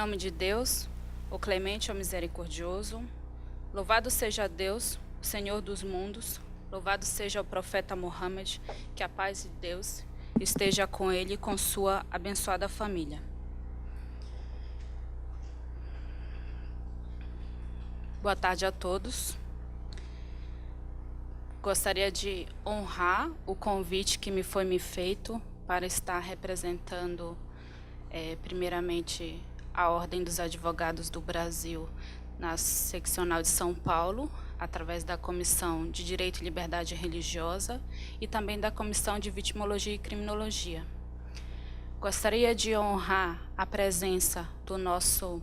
nome de Deus, o clemente, o misericordioso, louvado seja Deus, o Senhor dos mundos, louvado seja o profeta Mohammed, que a paz de Deus esteja com ele e com sua abençoada família. Boa tarde a todos. Gostaria de honrar o convite que me foi feito para estar representando, primeiramente, a Ordem dos Advogados do Brasil na seccional de São Paulo, através da Comissão de Direito e Liberdade Religiosa e também da Comissão de Vitimologia e Criminologia. Gostaria de honrar a presença do nosso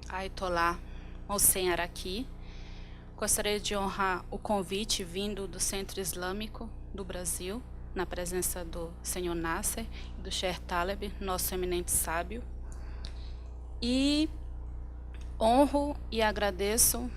Ayatollah Mohsen Araki. Gostaria de honrar o convite vindo do Centro Islâmico do Brasil, na presença do Senhor Nasser e do Sheikh Taleb, nosso eminente sábio. E honro e agradeço,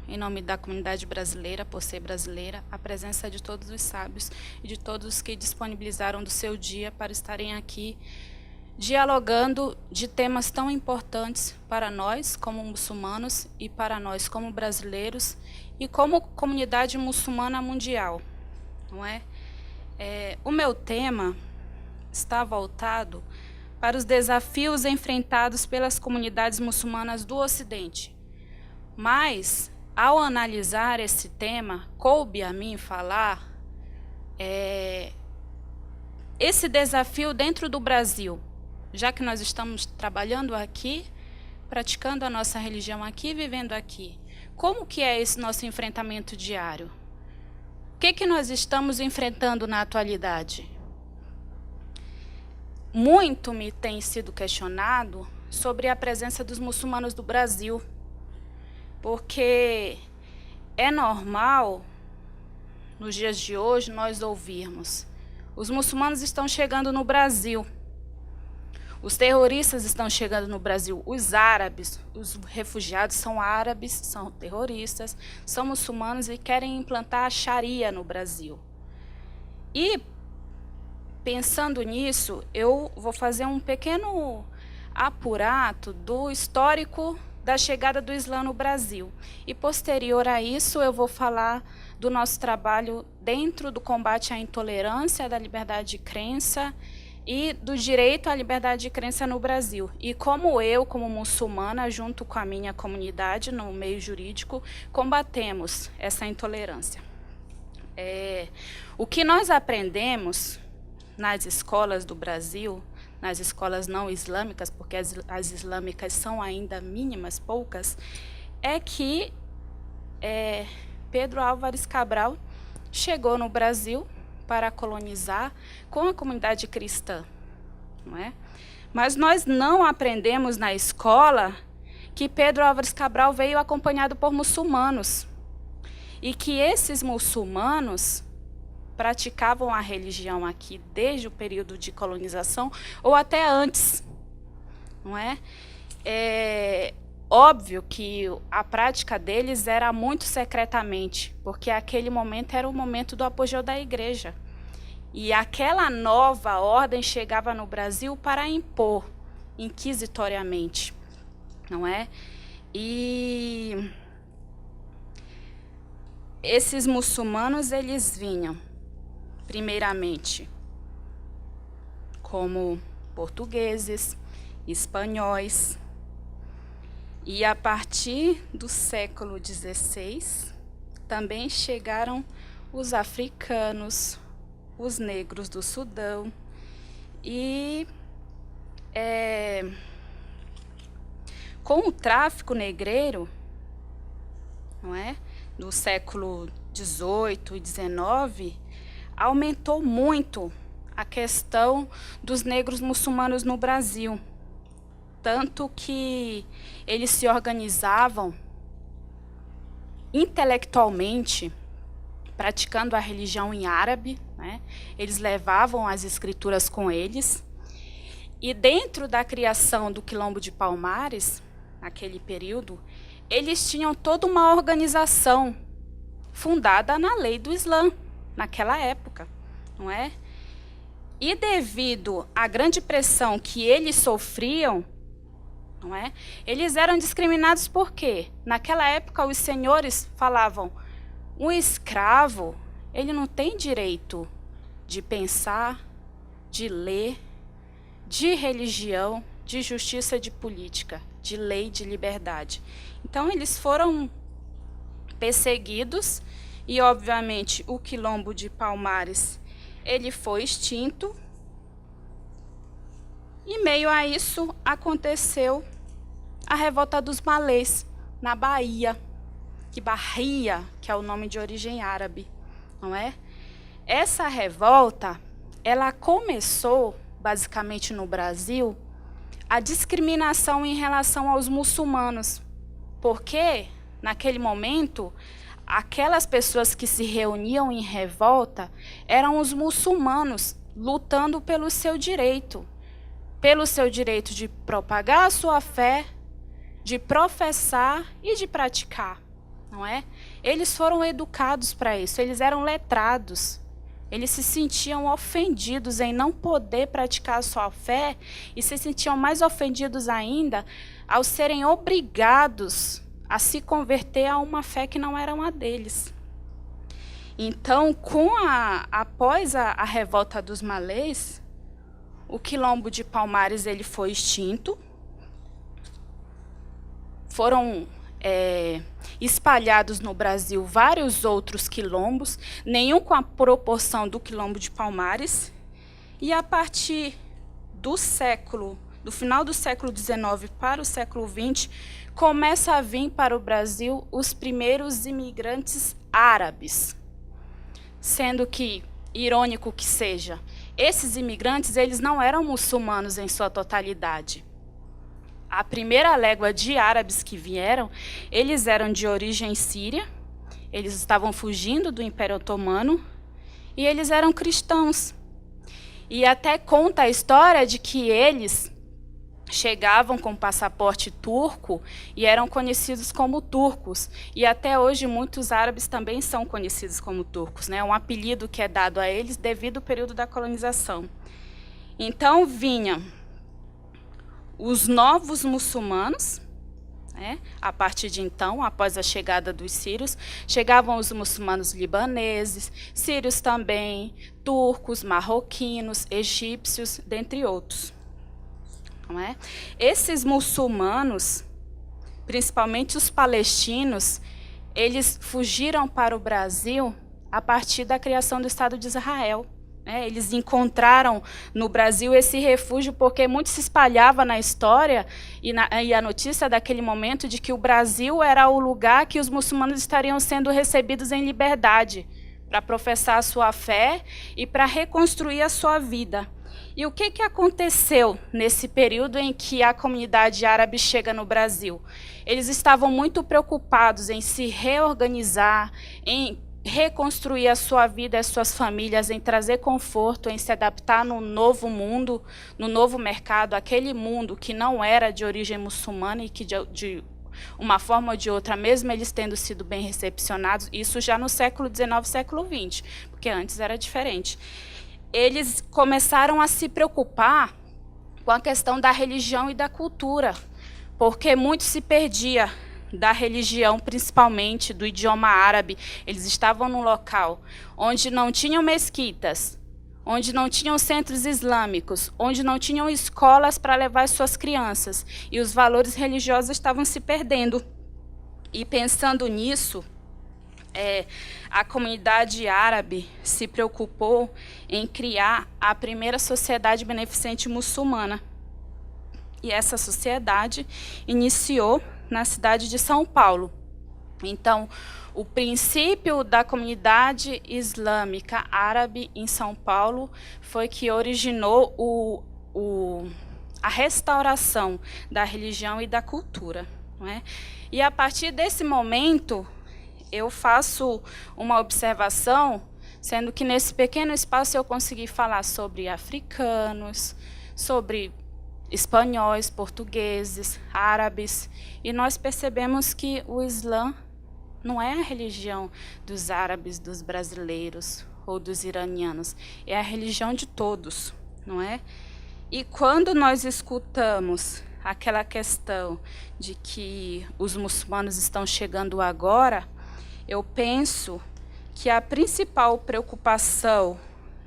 em nome da comunidade brasileira, por ser brasileira, a presença de todos os sábios e de todos que disponibilizaram do seu dia para estarem aqui dialogando de temas tão importantes para nós como muçulmanos e para nós como brasileiros e como comunidade muçulmana mundial, não é? O meu tema está voltado para os desafios enfrentados pelas comunidades muçulmanas do Ocidente. Mas, ao analisar esse tema, coube a mim falar esse desafio dentro do Brasil, já que nós estamos trabalhando aqui, praticando a nossa religião aqui, vivendo aqui. Como que é esse nosso enfrentamento diário? O que nós estamos enfrentando na atualidade? Muito me tem sido questionado sobre a presença dos muçulmanos do Brasil, porque é normal, nos dias de hoje, nós ouvirmos: os muçulmanos estão chegando no Brasil, os terroristas estão chegando no Brasil, os árabes, os refugiados são árabes, são terroristas, são muçulmanos e querem implantar a Sharia no Brasil. E, pensando nisso, eu vou fazer um pequeno apurato do histórico da chegada do Islã no Brasil. E, posterior a isso, eu vou falar do nosso trabalho dentro do combate à intolerância, da liberdade de crença e do direito à liberdade de crença no Brasil. E como eu, como muçulmana, junto com a minha comunidade no meio jurídico, combatemos essa intolerância. O que nós aprendemos nas escolas do Brasil, nas escolas não islâmicas, porque as islâmicas são ainda mínimas, poucas, é que Pedro Álvares Cabral chegou no Brasil para colonizar com a comunidade cristã, não é? Mas nós não aprendemos na escola que Pedro Álvares Cabral veio acompanhado por muçulmanos e que esses muçulmanos praticavam a religião aqui desde o período de colonização ou até antes, não é? É óbvio que a prática deles era muito secretamente, porque aquele momento era o momento do apogeu da igreja. E aquela nova ordem chegava no Brasil para impor inquisitoriamente, não é? E esses muçulmanos, eles vinham primeiramente como portugueses, espanhóis, e a partir do século XVI também chegaram os africanos, os negros do Sudão, e com o tráfico negreiro, não é, do século XVIII e XIX, aumentou muito a questão dos negros muçulmanos no Brasil, tanto que eles se organizavam intelectualmente, praticando a religião em árabe, né? Eles levavam as escrituras com eles, e dentro da criação do Quilombo de Palmares, naquele período, eles tinham toda uma organização fundada na lei do Islã, naquela época, não é? E devido à grande pressão que eles sofriam, não é? Eles eram discriminados por quê? Naquela época, os senhores falavam, um escravo, ele não tem direito de pensar, de ler, de religião, de justiça, de política, de lei, de liberdade. Então, eles foram perseguidos e, obviamente, o Quilombo de Palmares, ele foi extinto. E, meio a isso, aconteceu a Revolta dos Malês, na Bahia, Bahia, que é o nome de origem árabe, não é? Essa revolta, ela começou, basicamente no Brasil, a discriminação em relação aos muçulmanos, porque, naquele momento, aquelas pessoas que se reuniam em revolta eram os muçulmanos lutando pelo seu direito de propagar a sua fé, de professar e de praticar, não é? Eles foram educados para isso, eles eram letrados. Eles se sentiam ofendidos em não poder praticar a sua fé e se sentiam mais ofendidos ainda ao serem obrigados a se converter a uma fé que não era uma deles. Então, após a revolta dos malês, o Quilombo de Palmares ele foi extinto. Foram espalhados no Brasil vários outros quilombos, nenhum com a proporção do Quilombo de Palmares. E a partir do final do século XIX para o século XX, começa a vir para o Brasil os primeiros imigrantes árabes. Sendo que, irônico que seja, esses imigrantes eles não eram muçulmanos em sua totalidade. A primeira légua de árabes que vieram, eles eram de origem síria, eles estavam fugindo do Império Otomano e eles eram cristãos. E até conta a história de que eles chegavam com passaporte turco e eram conhecidos como turcos. E até hoje muitos árabes também são conhecidos como turcos, né? Um apelido que é dado a eles devido ao período da colonização. Então vinham os novos muçulmanos, né? A partir de então, após a chegada dos sírios, chegavam os muçulmanos libaneses, sírios também, turcos, marroquinos, egípcios, dentre outros. Não é? Esses muçulmanos, principalmente os palestinos, eles fugiram para o Brasil a partir da criação do Estado de Israel. Eles encontraram no Brasil esse refúgio porque muito se espalhava na história e a notícia daquele momento de que o Brasil era o lugar que os muçulmanos estariam sendo recebidos em liberdade para professar a sua fé e para reconstruir a sua vida. E o que aconteceu nesse período em que a comunidade árabe chega no Brasil? Eles estavam muito preocupados em se reorganizar, em reconstruir a sua vida, as suas famílias, em trazer conforto, em se adaptar no novo mundo, no novo mercado, aquele mundo que não era de origem muçulmana e que de uma forma ou de outra, mesmo eles tendo sido bem recepcionados, isso já no século XIX, século XX, porque antes era diferente. Eles começaram a se preocupar com a questão da religião e da cultura, porque muito se perdia da religião, principalmente do idioma árabe. Eles estavam num local onde não tinham mesquitas, onde não tinham centros islâmicos, onde não tinham escolas para levar suas crianças, e os valores religiosos estavam se perdendo. E pensando nisso, a comunidade árabe se preocupou em criar a primeira sociedade beneficente muçulmana. E essa sociedade iniciou na cidade de São Paulo. Então, o princípio da comunidade islâmica árabe em São Paulo foi que originou a restauração da religião e da cultura, não é? E a partir desse momento, eu faço uma observação, sendo que nesse pequeno espaço eu consegui falar sobre africanos, sobre espanhóis, portugueses, árabes, e nós percebemos que o Islã não é a religião dos árabes, dos brasileiros ou dos iranianos, é a religião de todos, não é? E quando nós escutamos aquela questão de que os muçulmanos estão chegando agora, eu penso que a principal preocupação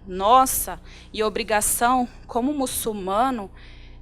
nossa e obrigação como muçulmano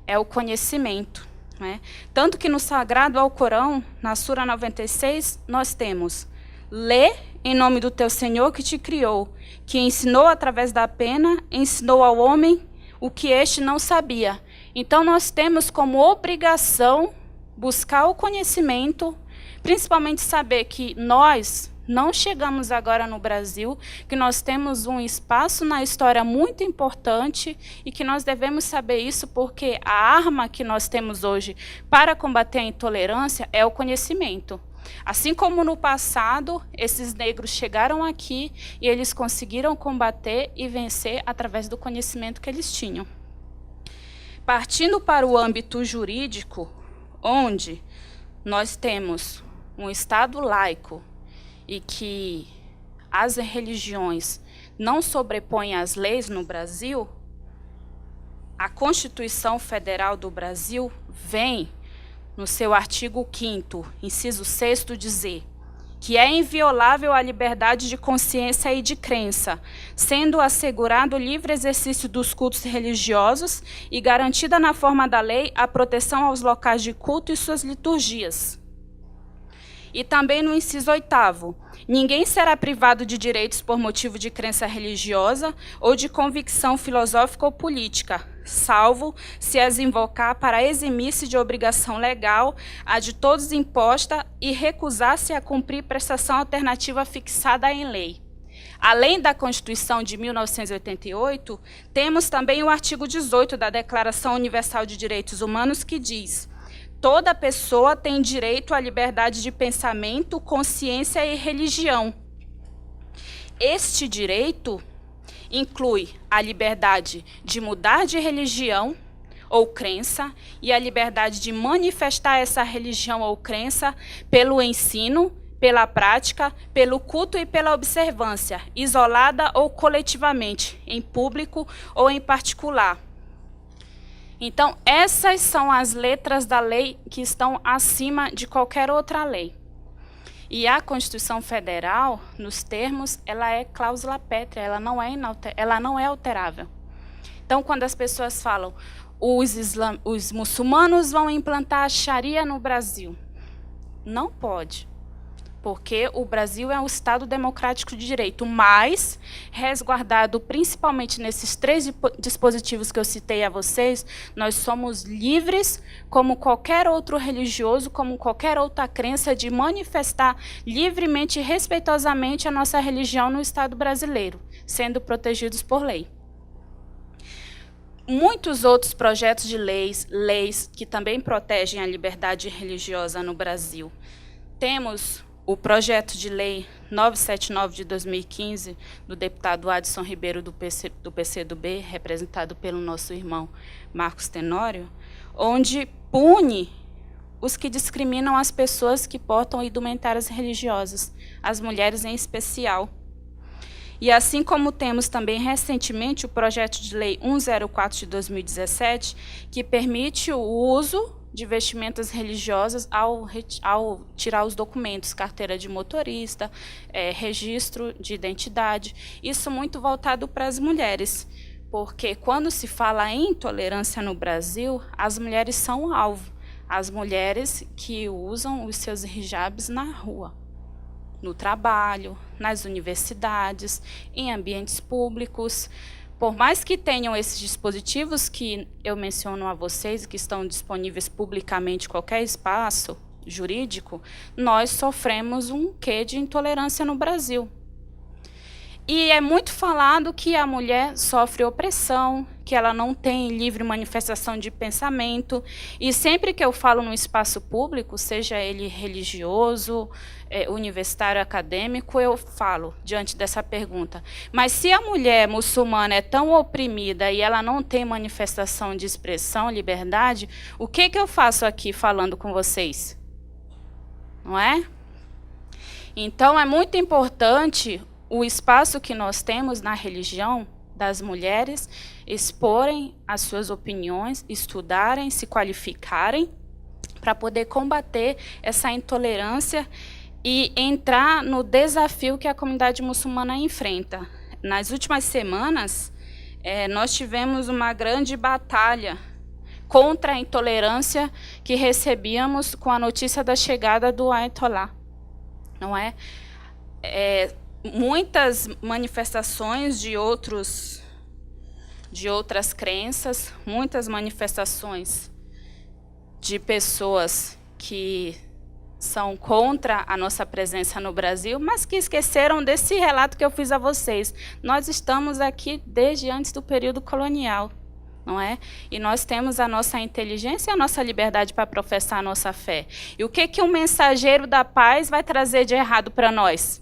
é o conhecimento, né? Tanto que no Sagrado Alcorão, na Sura 96, nós temos: lê em nome do teu Senhor que te criou, que ensinou através da pena, ensinou ao homem o que este não sabia. Então nós temos como obrigação buscar o conhecimento, principalmente saber que nós não chegamos agora no Brasil, que nós temos um espaço na história muito importante e que nós devemos saber isso porque a arma que nós temos hoje para combater a intolerância é o conhecimento. Assim como no passado, esses negros chegaram aqui e eles conseguiram combater e vencer através do conhecimento que eles tinham. Partindo para o âmbito jurídico, onde nós temos um Estado laico, e que as religiões não sobrepõem às leis no Brasil, a Constituição Federal do Brasil vem, no seu artigo 5º, inciso 6º, dizer que é inviolável a liberdade de consciência e de crença, sendo assegurado o livre exercício dos cultos religiosos e garantida na forma da lei a proteção aos locais de culto e suas liturgias. E também no inciso 8º, ninguém será privado de direitos por motivo de crença religiosa ou de convicção filosófica ou política, salvo se as invocar para eximir-se de obrigação legal, a de todos imposta, e recusar-se a cumprir prestação alternativa fixada em lei. Além da Constituição de 1988, temos também o artigo 18 da Declaração Universal de Direitos Humanos, que diz: toda pessoa tem direito à liberdade de pensamento, consciência e religião. Este direito inclui a liberdade de mudar de religião ou crença e a liberdade de manifestar essa religião ou crença pelo ensino, pela prática, pelo culto e pela observância, isolada ou coletivamente, em público ou em particular. Então, essas são as letras da lei que estão acima de qualquer outra lei. E a Constituição Federal, nos termos, ela é cláusula pétrea, ela não é alterável. Então, quando as pessoas falam, os muçulmanos vão implantar a Sharia no Brasil, não pode. Porque o Brasil é um Estado democrático de direito, mas resguardado principalmente nesses 3 dispositivos que eu citei a vocês, nós somos livres, como qualquer outro religioso, como qualquer outra crença, de manifestar livremente e respeitosamente a nossa religião no Estado brasileiro, sendo protegidos por lei. Muitos outros projetos de leis que também protegem a liberdade religiosa no Brasil. Temos o projeto de lei 979 de 2015, do deputado Adson Ribeiro, do PCdoB, representado pelo nosso irmão Marcos Tenório, onde pune os que discriminam as pessoas que portam indumentárias religiosas, as mulheres em especial. E assim como temos também recentemente o projeto de lei 104 de 2017, que permite o uso de vestimentas religiosas ao tirar os documentos, carteira de motorista, registro de identidade. Isso muito voltado para as mulheres, porque quando se fala em intolerância no Brasil, as mulheres são alvo. As mulheres que usam os seus hijabs na rua, no trabalho, nas universidades, em ambientes públicos. Por mais que tenham esses dispositivos que eu menciono a vocês, que estão disponíveis publicamente em qualquer espaço jurídico, nós sofremos um quê de intolerância no Brasil. E é muito falado que a mulher sofre opressão, que ela não tem livre manifestação de pensamento. E sempre que eu falo no espaço público, seja ele religioso, universitário, acadêmico, eu falo diante dessa pergunta: mas se a mulher muçulmana é tão oprimida e ela não tem manifestação de expressão, liberdade, o que eu faço aqui falando com vocês? Não é? Então, é muito importante o espaço que nós temos na religião das mulheres exporem as suas opiniões, estudarem, se qualificarem, para poder combater essa intolerância e entrar no desafio que a comunidade muçulmana enfrenta. Nas últimas semanas, nós tivemos uma grande batalha contra a intolerância que recebíamos com a notícia da chegada do Ayatollah, não é? Muitas manifestações de outras crenças, muitas manifestações de pessoas que são contra a nossa presença no Brasil, mas que esqueceram desse relato que eu fiz a vocês. Nós estamos aqui desde antes do período colonial, não é? E nós temos a nossa inteligência e a nossa liberdade para professar a nossa fé. E o que um mensageiro da paz vai trazer de errado para nós?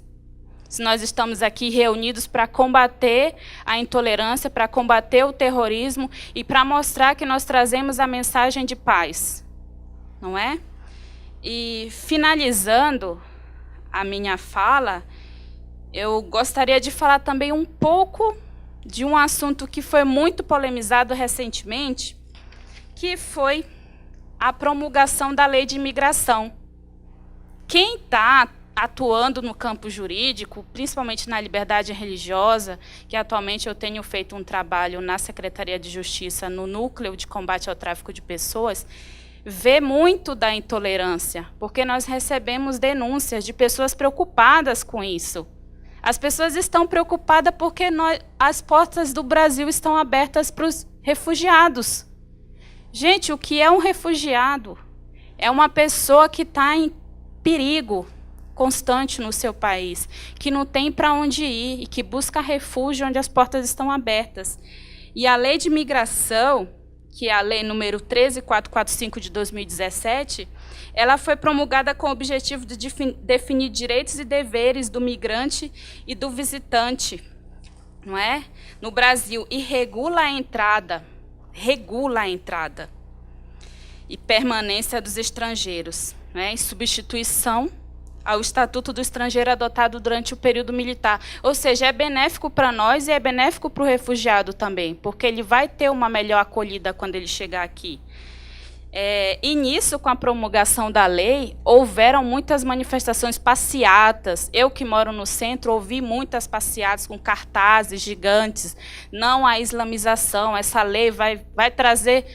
Se nós estamos aqui reunidos para combater a intolerância, para combater o terrorismo e para mostrar que nós trazemos a mensagem de paz, não é? E, finalizando a minha fala, eu gostaria de falar também um pouco de um assunto que foi muito polemizado recentemente, que foi a promulgação da Lei de Imigração. Quem está atuando no campo jurídico, principalmente na liberdade religiosa, que atualmente eu tenho feito um trabalho na Secretaria de Justiça, no Núcleo de Combate ao Tráfico de Pessoas, vê muito da intolerância, porque nós recebemos denúncias de pessoas preocupadas com isso. As pessoas estão preocupadas porque as portas do Brasil estão abertas para os refugiados. Gente, o que é um refugiado? É uma pessoa que está em perigo constante no seu país, que não tem para onde ir e que busca refúgio onde as portas estão abertas. E a Lei de Imigração, que é a Lei número 13445 de 2017, ela foi promulgada com o objetivo de definir direitos e deveres do migrante e do visitante, não é? No Brasil, e regula a entrada e permanência dos estrangeiros, né, em substituição ao Estatuto do Estrangeiro adotado durante o período militar. Ou seja, é benéfico para nós e é benéfico para o refugiado também, porque ele vai ter uma melhor acolhida quando ele chegar aqui. E nisso, com a promulgação da lei, houveram muitas manifestações, passeatas. Eu, que moro no centro, ouvi muitas passeatas com cartazes gigantes. Não à islamização, essa lei vai trazer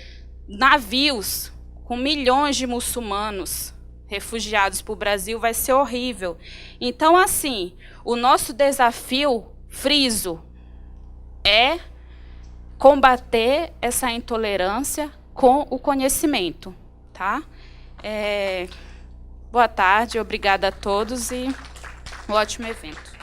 navios com milhões de muçulmanos refugiados para o Brasil, vai ser horrível. Então, assim, o nosso desafio, friso, é combater essa intolerância com o conhecimento, tá? Boa tarde, obrigada a todos e um ótimo evento.